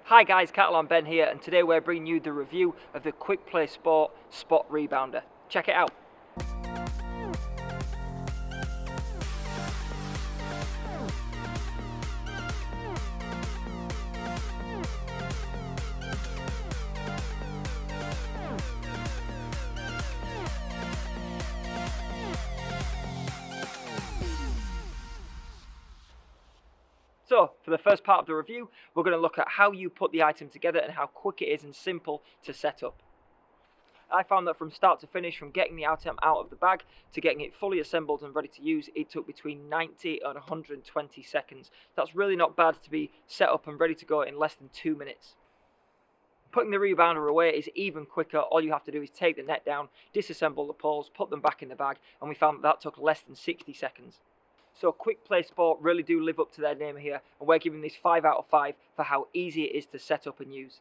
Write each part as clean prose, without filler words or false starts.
Hi guys, Catalan Ben here, and today we're bringing you the review of the Quickplay Spot Rebounder. Check it out. So, for the first part of the review, we're going to look at how you put the item together and how quick it is and simple to set up. I found that from start to finish, from getting the item out of the bag to getting it fully assembled and ready to use, it took between 90 and 120 seconds. That's really not bad to be set up and ready to go in less than 2 minutes. Putting the rebounder away is even quicker. All you have to do is take the net down, disassemble the poles, put them back in the bag, and we found that took less than 60 seconds. So Quickplay Sport really do live up to their name here, and we're giving this 5 out of 5 for how easy it is to set up and use.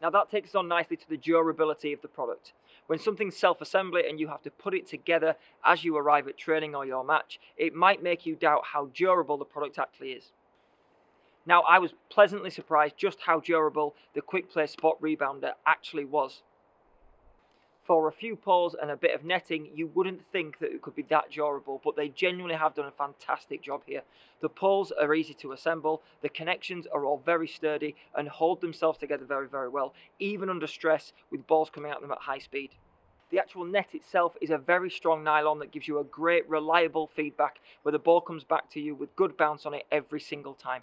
Now that takes us on nicely to the durability of the product. When something's self-assembly and you have to put it together as you arrive at training or your match, it might make you doubt how durable the product actually is. Now I was pleasantly surprised just how durable the Quickplay Spot Rebounder actually was. For a few poles and a bit of netting, you wouldn't think that it could be that durable, but they genuinely have done a fantastic job here. The poles are easy to assemble, the connections are all very sturdy and hold themselves together very, very well, even under stress with balls coming at them at high speed. The actual net itself is a very strong nylon that gives you a great, reliable feedback where the ball comes back to you with good bounce on it every single time.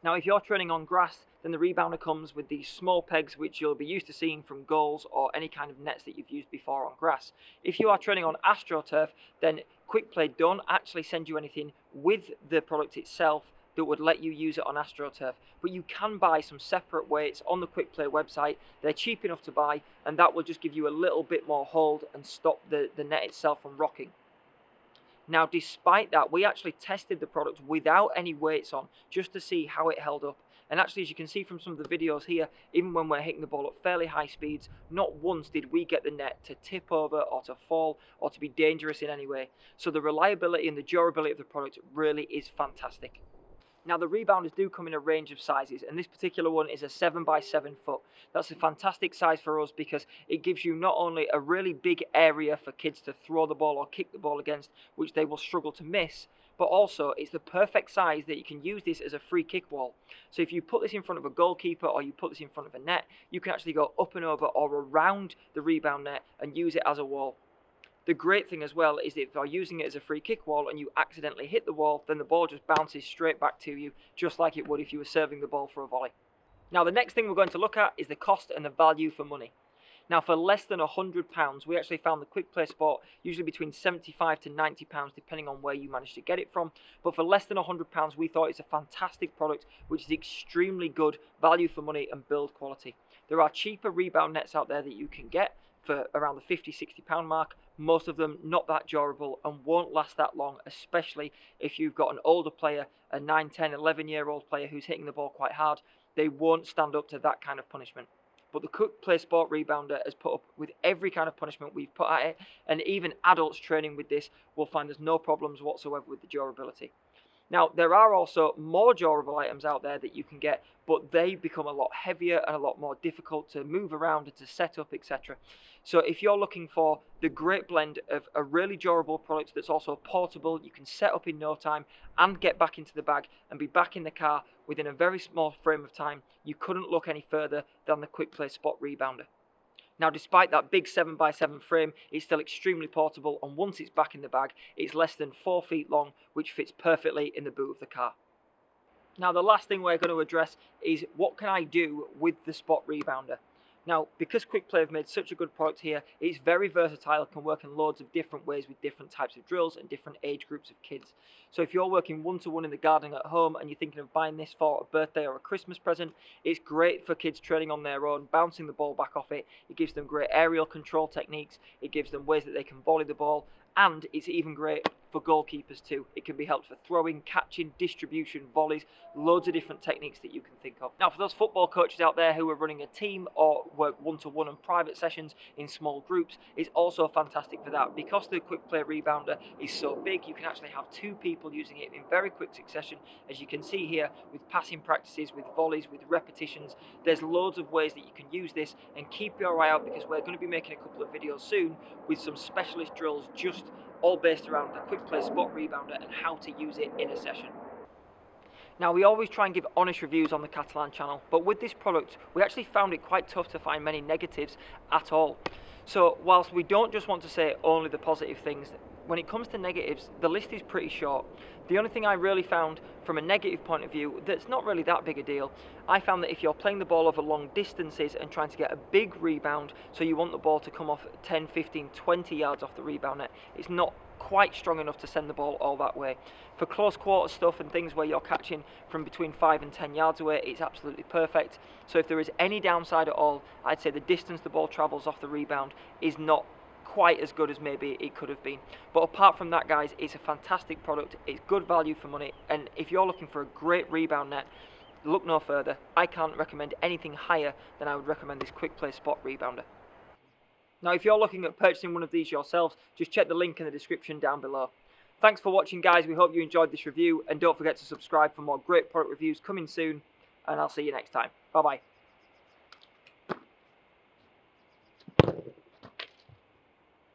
Now if you're training on grass, then the rebounder comes with these small pegs which you'll be used to seeing from goals or any kind of nets that you've used before on grass. If you are training on AstroTurf, then Quickplay don't actually send you anything with the product itself that would let you use it on AstroTurf, but you can buy some separate weights on the Quickplay website. They're cheap enough to buy, and that will just give you a little bit more hold and stop the net itself from rocking. Now despite that, we actually tested the product without any weights on just to see how it held up, and actually as you can see from some of the videos here, even when we're hitting the ball at fairly high speeds, not once did we get the net to tip over or to fall or to be dangerous in any way. So the reliability and the durability of the product really is fantastic. Now the rebounders do come in a range of sizes, and this particular one is a 7 by 7 foot. That's a fantastic size for us because it gives you not only a really big area for kids to throw the ball or kick the ball against, which they will struggle to miss, but also it's the perfect size that you can use this as a free kick wall. So if you put this in front of a goalkeeper or you put this in front of a net, you can actually go up and over or around the rebound net and use it as a wall. The great thing as well is that if you're using it as a free kick wall and you accidentally hit the wall, then the ball just bounces straight back to you, just like it would if you were serving the ball for a volley. Now the next thing we're going to look at is the cost and the value for money. Now for less than £100, we actually found the Quickplay Spot usually between £75 to £90 depending on where you manage to get it from. But for less than £100, we thought it's a fantastic product which is extremely good value for money and build quality. There are cheaper rebound nets out there that you can get for around the £50–60 mark. Most of them not that durable and won't last that long, especially if you've got an older player, a 9, 10, 11-year-old player who's hitting the ball quite hard. They won't stand up to that kind of punishment. But the Quickplay Sport Rebounder has put up with every kind of punishment we've put at it, and even adults training with this will find there's no problems whatsoever with the durability. Now, there are also more durable items out there that you can get, but they become a lot heavier and a lot more difficult to move around and to set up, etc. So if you're looking for the great blend of a really durable product that's also portable, you can set up in no time and get back into the bag and be back in the car within a very small frame of time, you couldn't look any further than the Quickplay Spot Rebounder. Now despite that big 7 by 7 frame, it's still extremely portable, and once it's back in the bag, it's less than 4 feet long, which fits perfectly in the boot of the car. Now the last thing we're going to address is what can I do with the Spot Rebounder. Now, because Quickplay have made such a good product here, it's very versatile, can work in loads of different ways with different types of drills and different age groups of kids. So if you're working one-to-one in the garden at home and you're thinking of buying this for a birthday or a Christmas present, it's great for kids training on their own, bouncing the ball back off it. It gives them great aerial control techniques, it gives them ways that they can volley the ball, and it's even great for goalkeepers too. It can be helped for throwing, catching, distribution, volleys, loads of different techniques that you can think of. Now for those football coaches out there who are running a team or work one-to-one and private sessions in small groups, it's also fantastic for that. Because the Quickplay Rebounder is so big, you can actually have 2 people using it in very quick succession, as you can see here, with passing practices, with volleys, with repetitions. There's loads of ways that you can use this, and keep your eye out because we're going to be making a couple of videos soon with some specialist drills just all based around the Quickplay Spot Rebounder and how to use it in a session. Now we always try and give honest reviews on the Catalan channel, but with this product we actually found it quite tough to find many negatives at all. So whilst we don't just want to say only the positive things, when it comes to negatives, the list is pretty short. The only thing I really found from a negative point of view that's not really that big a deal, I found that if you're playing the ball over long distances and trying to get a big rebound, so you want the ball to come off 10, 15, 20 yards off the rebound net, it's not quite strong enough to send the ball all that way. For close quarter stuff and things where you're catching from between 5 and 10 yards away, it's absolutely perfect. So if there is any downside at all, I'd say the distance the ball travels off the rebound is not quite as good as maybe it could have been. But apart from that, guys, it's a fantastic product. It's good value for money, and if you're looking for a great rebound net, look no further. I can't recommend anything higher than I would recommend this Quickplay Spot Rebounder. Now if you're looking at purchasing one of these yourselves, just check the link in the description down below. Thanks for watching, guys. We hope you enjoyed this review, and don't forget to subscribe for more great product reviews coming soon, and I'll see you next time. Bye bye.